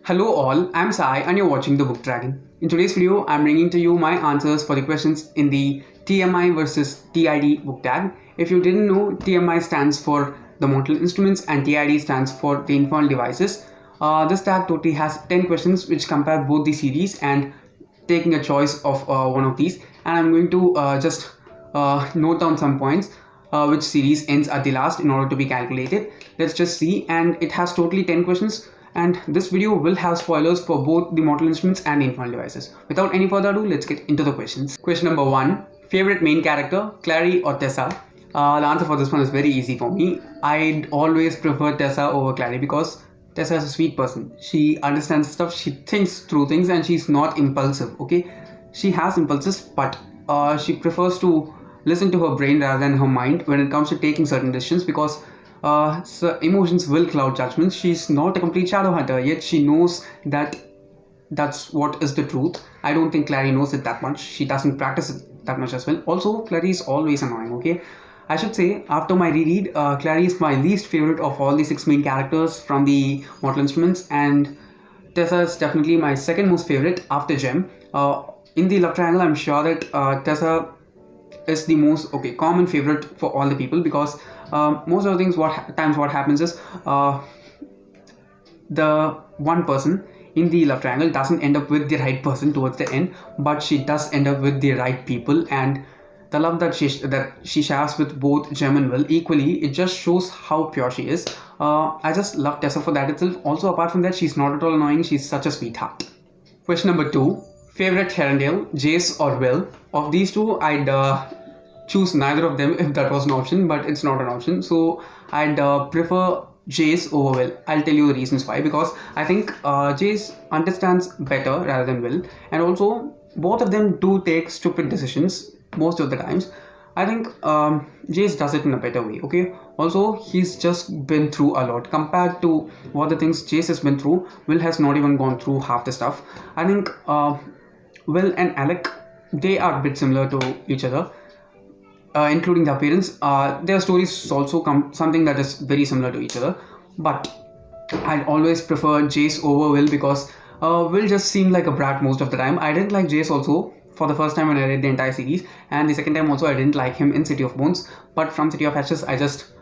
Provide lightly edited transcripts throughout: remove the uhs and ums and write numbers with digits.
Hello all, I'm Sai and you're watching The Book Dragon. In today's video, I'm bringing to you my answers for the questions in the TMI vs TID book tag. If you didn't know, TMI stands for the Mortal Instruments and TID stands for the Infernal Devices. This tag totally has 10 questions which compare both the series and taking a choice of one of these. And I'm going to just note down some points which series ends at the last in order to be calculated. Let's just see, and it has totally 10 questions. And this video will have spoilers for both the Mortal Instruments and the Infernal Devices. Without any further ado, let's get into the questions. Question number 1. Favorite main character, Clary or Tessa? The answer for this one is very easy for me. I'd always prefer Tessa over Clary because Tessa is a sweet person. She understands stuff, she thinks through things, and she's not impulsive, okay? She has impulses, but she prefers to listen to her brain rather than her mind when it comes to taking certain decisions because so emotions will cloud judgments. She's not a complete Shadowhunter, yet she knows that that's what is the truth. I don't think Clary knows it that much. She doesn't practice it that much as well. Also, Clary is always annoying, okay? I should say, after my reread, Clary is my least favorite of all the 6 main characters from the Mortal Instruments, and Tessa is definitely my second most favorite after Gem. In the love triangle, I'm sure that Tessa is the most common favorite for all the people because most of the things what happens is the one person in the love triangle doesn't end up with the right person towards the end, but she does end up with the right people, and the love that she shares with both Gem and Will equally, it just shows how pure she is. I just love Tessa for that itself. Also, apart from that, she's not at all annoying. She's such a sweetheart. Question number 2. Favorite Herondale, Jace or Will? Of these two, I'd choose neither of them if that was an option, but it's not an option. So I'd prefer Jace over Will. I'll tell you the reasons why. Because I think Jace understands better rather than Will, and also both of them do take stupid decisions most of the times. I think Jace does it in a better way, okay? Also, he's just been through a lot. Compared to what the things Jace has been through, Will has not even gone through half the stuff. I think Will and Alec, they are a bit similar to each other, including the appearance. Their stories also come something that is very similar to each other. But I'd always prefer Jace over Will because Will just seemed like a brat most of the time. I didn't like Jace also for the first time when I read the entire series, and the second time also I didn't like him in City of Bones. But from City of Ashes, I just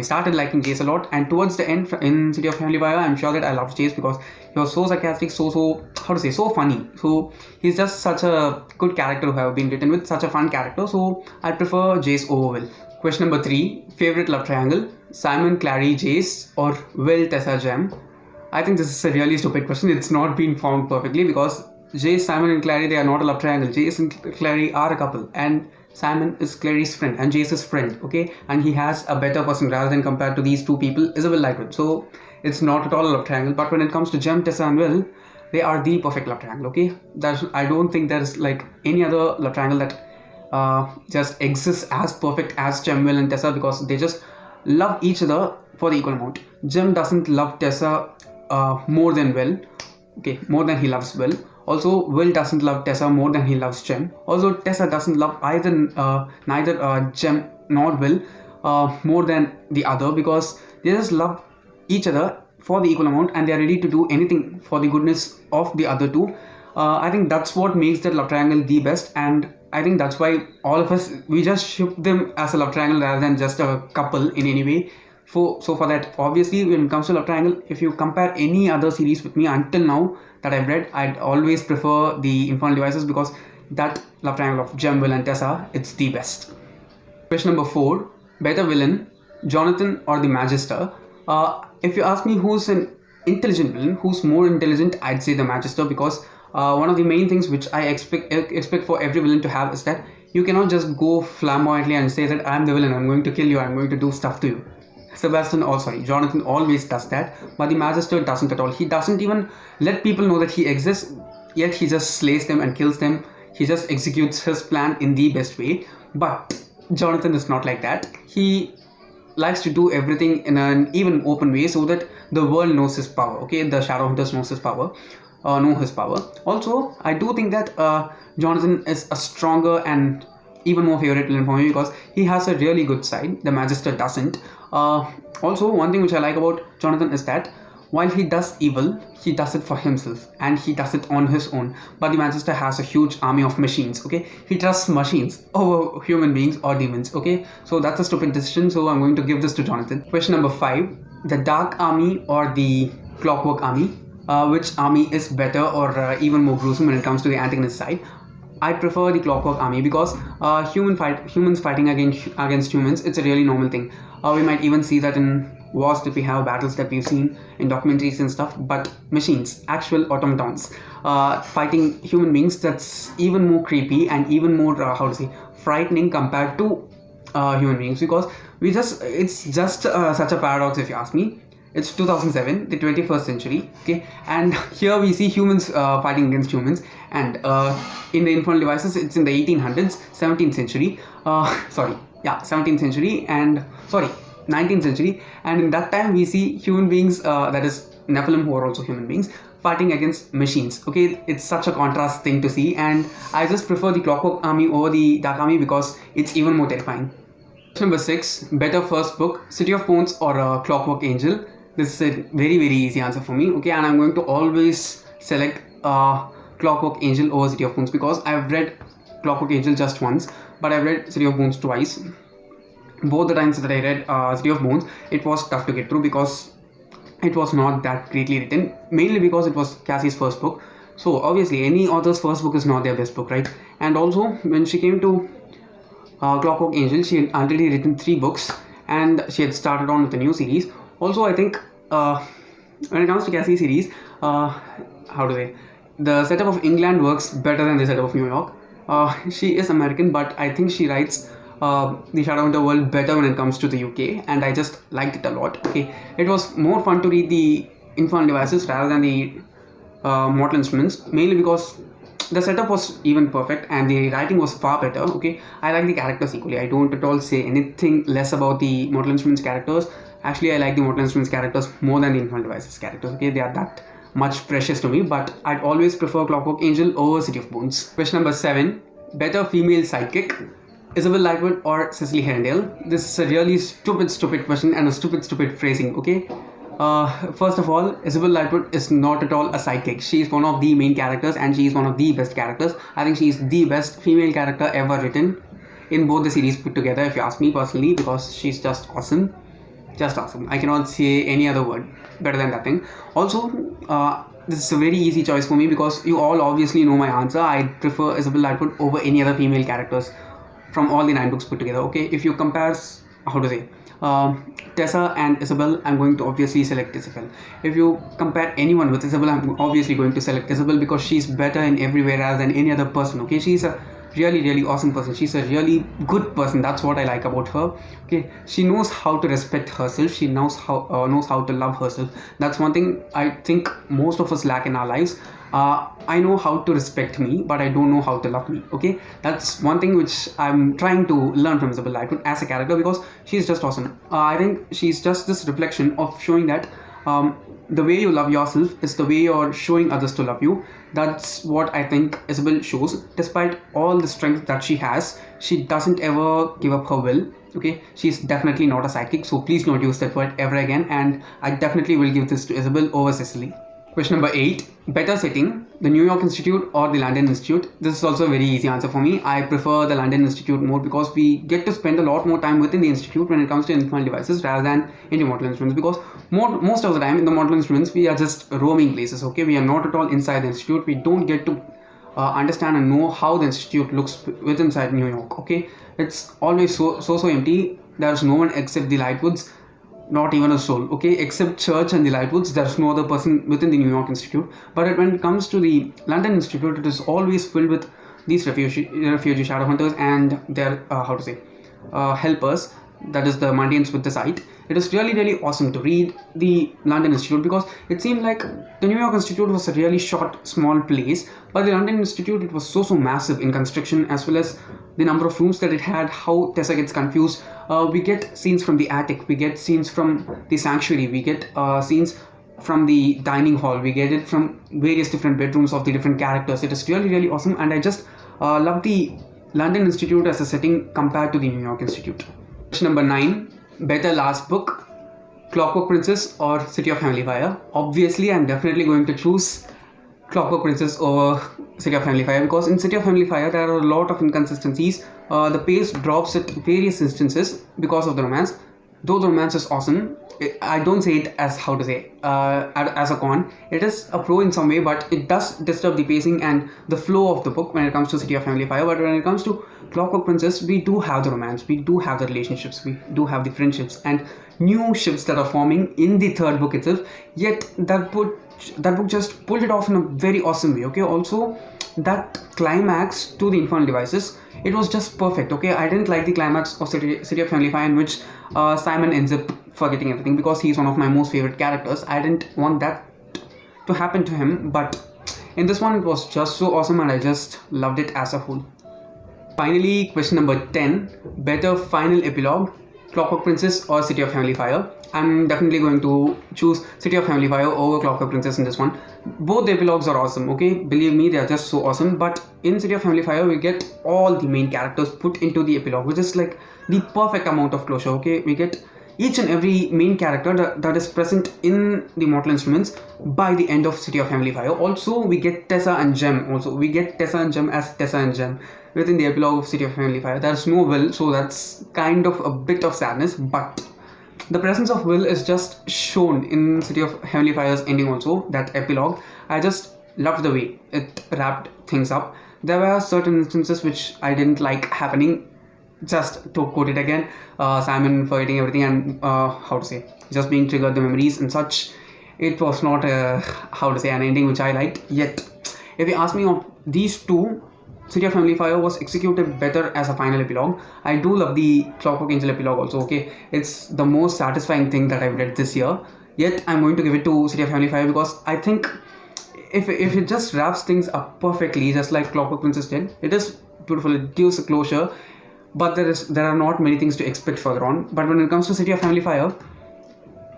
started liking Jace a lot, and towards the end in City of Heavenly Fire, I'm sure that I loved Jace because he was so sarcastic, so funny. So he's just such a good character to have been written with, such a fun character. So I prefer Jace over Will. Question number 3. Favorite love triangle, Simon, Clary, Jace, or Will, Tessa, Gem? I think this is a really stupid question. It's not been found perfectly because Jace, Simon and Clary, they are not a love triangle. Jace and Clary are a couple, and Simon is Clary's friend and Jace's friend, okay? And he has a better person rather than compared to these two people, Isabelle Lightwood. So it's not at all a love triangle. But when it comes to Gem, Tessa and Will, they are the perfect love triangle, okay? I don't think there's like any other love triangle that just exists as perfect as Gem, Will and Tessa because they just love each other for the equal amount. Gem doesn't love Tessa more than Will, okay, more than he loves Will. Also, Will doesn't love Tessa more than he loves Gem. Also, Tessa doesn't love neither Gem nor Will more than the other because they just love each other for the equal amount and they are ready to do anything for the goodness of the other two. I think that's what makes that love triangle the best, and I think that's why all of us, we just ship them as a love triangle rather than just a couple in any way. So for that, obviously, when it comes to love triangle, if you compare any other series with me until now that I've read, I'd always prefer the Infernal Devices because that love triangle of Gem, Will and Tessa, it's the best. Question number 4. Better villain, Jonathan or the Magister? If you ask me who's an intelligent villain, who's more intelligent, I'd say the Magister because one of the main things which I expect for every villain to have is that you cannot just go flamboyantly and say that I'm the villain, I'm going to kill you, I'm going to do stuff to you. Jonathan always does that, but the Magister doesn't at all. He doesn't even let people know that he exists, yet he just slays them and kills them. He just executes his plan in the best way. But Jonathan is not like that. He likes to do everything in an even open way so that the world knows his power, okay? The Shadowhunters know his power. Also, I do think that Jonathan is a stronger and even more favorite villain for me because he has a really good side. The Magister doesn't. Also, one thing which I like about Jonathan is that While he does evil, he does it for himself and he does it on his own. But the Magister has a huge army of machines, okay? He trusts machines over human beings or demons, okay? So that's a stupid decision, so I'm going to give this to Jonathan. Question number 5. The Dark Army or the Clockwork Army? Which army is better or even more gruesome when it comes to the antagonist side? I prefer the Clockwork Army because humans fighting against humans, it's a really normal thing. We might even see that in wars that we have, battles that we've seen in documentaries and stuff, but machines, actual automatons, fighting human beings, that's even more creepy and even more, frightening compared to human beings, because it's just such a paradox if you ask me. It's 2007, the 21st century, okay, and here we see humans fighting against humans, and in the Infernal devices, it's in the 1800s, 17th century, 17th century, and 19th century, and in that time we see human beings, that is Nephilim, who are also human beings, fighting against machines, okay. It's such a contrast thing to see, and I just prefer the Clockwork Army over the Dark Army because it's even more terrifying. Number 6, better first book, City of Bones or Clockwork Angel? This is a very easy answer for me, okay, and I'm going to always select Clockwork Angel over City of Bones because I've read Clockwork Angel just once, but I've read City of Bones twice. Both the times that I read City of Bones, it was tough to get through because it was not that greatly written, mainly because it was Cassie's first book. So obviously any author's first book is not their best book, right? And also when she came to Clockwork Angel, she had already written 3 books and she had started on with a new series. Also, I think when it comes to Cassie's series, the setup of England works better than the setup of New York. She is American, but I think she writes the Shadowhunter world better when it comes to the UK, and I just liked it a lot. Okay, it was more fun to read the Infernal devices rather than the Mortal Instruments, mainly because the setup was even perfect and the writing was far better. Okay, I like the characters equally. I don't at all say anything less about the Mortal Instruments characters. Actually, I like the Mortal Instruments characters more than the Infernal devices characters. Okay, they are that much precious to me, but I'd always prefer Clockwork Angel over City of Bones. Question number 7, better female sidekick, Isabelle Lightwood or Cecily Herondale? This is a really stupid question and a stupid phrasing, okay? First of all, Isabelle Lightwood is not at all a sidekick. She is one of the main characters and she is one of the best characters. I think she is the best female character ever written in both the series put together, if you ask me personally, because she's just awesome. Just awesome. I cannot say any other word better than that thing. Also, this is a very easy choice for me because you all obviously know my answer. I prefer Isabelle Lightwood over any other female characters from all the 9 books put together. Okay, if you compare, Tessa and Isabelle, I'm going to obviously select Isabelle. If you compare anyone with Isabelle, I'm obviously going to select Isabelle because she's better in every way rather than any other person. Okay, she's a really awesome person. She's a really good person. That's what I like about her. Okay, she knows how to respect herself. She knows how to love herself. That's one thing I think most of us lack in our lives. I know how to respect me, but I don't know how to love me. Okay, that's one thing which I'm trying to learn from Isabelle Lightwood as a character because she's just awesome. I think she's just this reflection of showing that the way you love yourself is the way you're showing others to love you. That's what I think Isabelle shows. Despite all the strength that she has, she doesn't ever give up her will. Okay, she's definitely not a sidekick, so please don't use that word ever again, and I definitely will give this to Isabelle over Cecily. Question number 8, better setting, the New York Institute or the London Institute? This is also a very easy answer for me. I prefer the London Institute more because we get to spend a lot more time within the institute when it comes to Infernal devices rather than in the Mortal Instruments, because most of the time in the Mortal Instruments we are just roaming places. Okay, we are not at all inside the institute. We don't get to understand and know how the institute looks within inside New York. Okay, it's always so empty. There's no one except the Lightwoods. Not even a soul, okay, except Church and the Lightwoods. There's no other person within the New York Institute. But when it comes to the London Institute, it is always filled with these refugee Shadowhunters and their helpers, that is the Mundians with the sight. It is really awesome to read the London Institute because it seemed like the New York Institute was a really short, small place, but the London Institute, it was so massive in construction as well as the number of rooms that it had, how Tessa gets confused. We get scenes from the attic, we get scenes from the sanctuary, we get scenes from the dining hall, we get it from various different bedrooms of the different characters. It is really awesome, and I just love the London Institute as a setting compared to the New York Institute. Question number 9, better last book, Clockwork Princess or City of Heavenly Fire? Obviously, I'm definitely going to choose Clockwork Princess over City of Heavenly Fire, because in City of Heavenly Fire there are a lot of inconsistencies. The pace drops at various instances because of the romance. Though the romance is awesome, I don't say it as how to say as a con. It is a pro in some way, but it does disturb the pacing and the flow of the book when it comes to City of Heavenly Fire. But when it comes to Clockwork Princess, we do have the romance, we do have the relationships, we do have the friendships and new ships that are forming in the third book itself. Yet that book just pulled it off in a very awesome way. Okay, also that climax to the Infernal Devices, it was just perfect. Okay, I didn't like the climax of City of Heavenly Fire in which Simon ends up forgetting everything, because he's one of my most favorite characters. I didn't want that to happen to him, but in this one it was just so awesome and I just loved it as a whole. Finally, question number 10, better final epilogue, Clockwork Princess or City of Heavenly Fire? I'm definitely going to choose City of Heavenly Fire over Clockwork Princess in this one. Both the epilogues are awesome, okay? Believe me, they are just so awesome. But in City of Heavenly Fire, we get all the main characters put into the epilogue, which is like the perfect amount of closure, okay? We get each and every main character that is present in the Mortal Instruments by the end of City of Heavenly Fire. Also, we get Tessa and Gem. Also, we get Tessa and Gem as Tessa and Gem within the epilogue of City of Heavenly Fire. There's no Will, so that's kind of a bit of sadness, but the presence of Will is just shown in City of Heavenly Fire's ending also, that epilogue. I just loved the way it wrapped things up. There were certain instances which I didn't like happening. Just to quote it again, Simon forgetting everything and just being triggered the memories and such. It was not an ending which I liked. Yet, if you ask me, of these two, City of Heavenly Fire was executed better as a final epilogue. I do love the Clockwork Angel epilogue also, okay? It's the most satisfying thing that I've read this year. Yet, I'm going to give it to City of Heavenly Fire because I think if it just wraps things up perfectly, just like Clockwork Princess did, it is beautiful, it gives a closure. But there are not many things to expect further on. But when it comes to City of Heavenly Fire,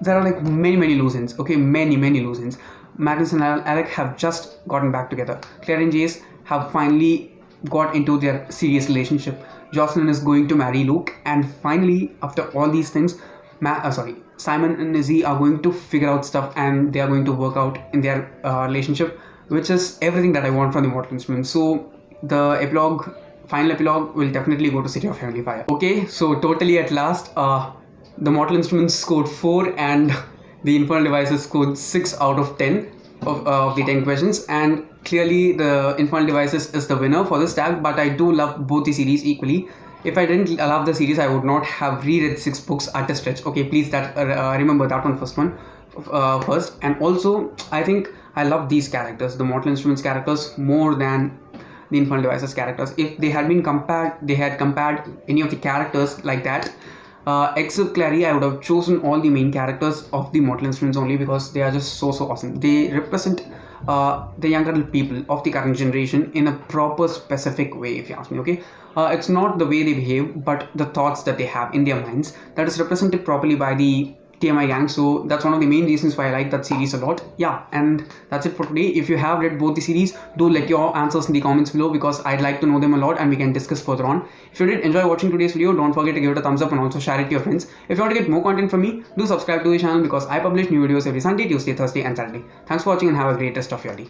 there are like many loose ends. Okay, many loose ends. Magnus and Alec have just gotten back together. Clary and Jace have finally got into their serious relationship. Jocelyn is going to marry Luke, and finally, after all these things, Simon and Izzy are going to figure out stuff, and they are going to work out in their relationship, which is everything that I want from the Mortal Instruments. So the final epilogue will definitely go to City of Heavenly Fire. Okay, so totally at last, the Mortal Instruments scored 4 and the Infernal Devices scored 6 out of 10 of the 10 questions, and clearly the Infernal Devices is the winner for this tag. But I do love both the series equally. If I didn't love the series, I would not have reread 6 books at a stretch. Okay, please remember that one first. And also, I think I love these characters, the Mortal Instruments characters, more than the Infernal Devices characters. If they had compared any of the characters like that, except Clary, I would have chosen all the main characters of the Mortal Instruments only, because they are just so awesome. They represent the younger people of the current generation in a proper specific way, if you ask me. Okay, it's not the way they behave, but the thoughts that they have in their minds that is represented properly by the TMI gang. So that's one of the main reasons why I like that series a lot. Yeah, and that's it for today. If you have read both the series, do let your answers in the comments below, because I'd like to know them a lot and we can discuss further on. If you did enjoy watching today's video, don't forget to give it a thumbs up and also share it to your friends. If you want to get more content from me, do subscribe to the channel, because I publish new videos every Sunday, Tuesday, Thursday and Saturday. Thanks for watching and have a great rest of your day.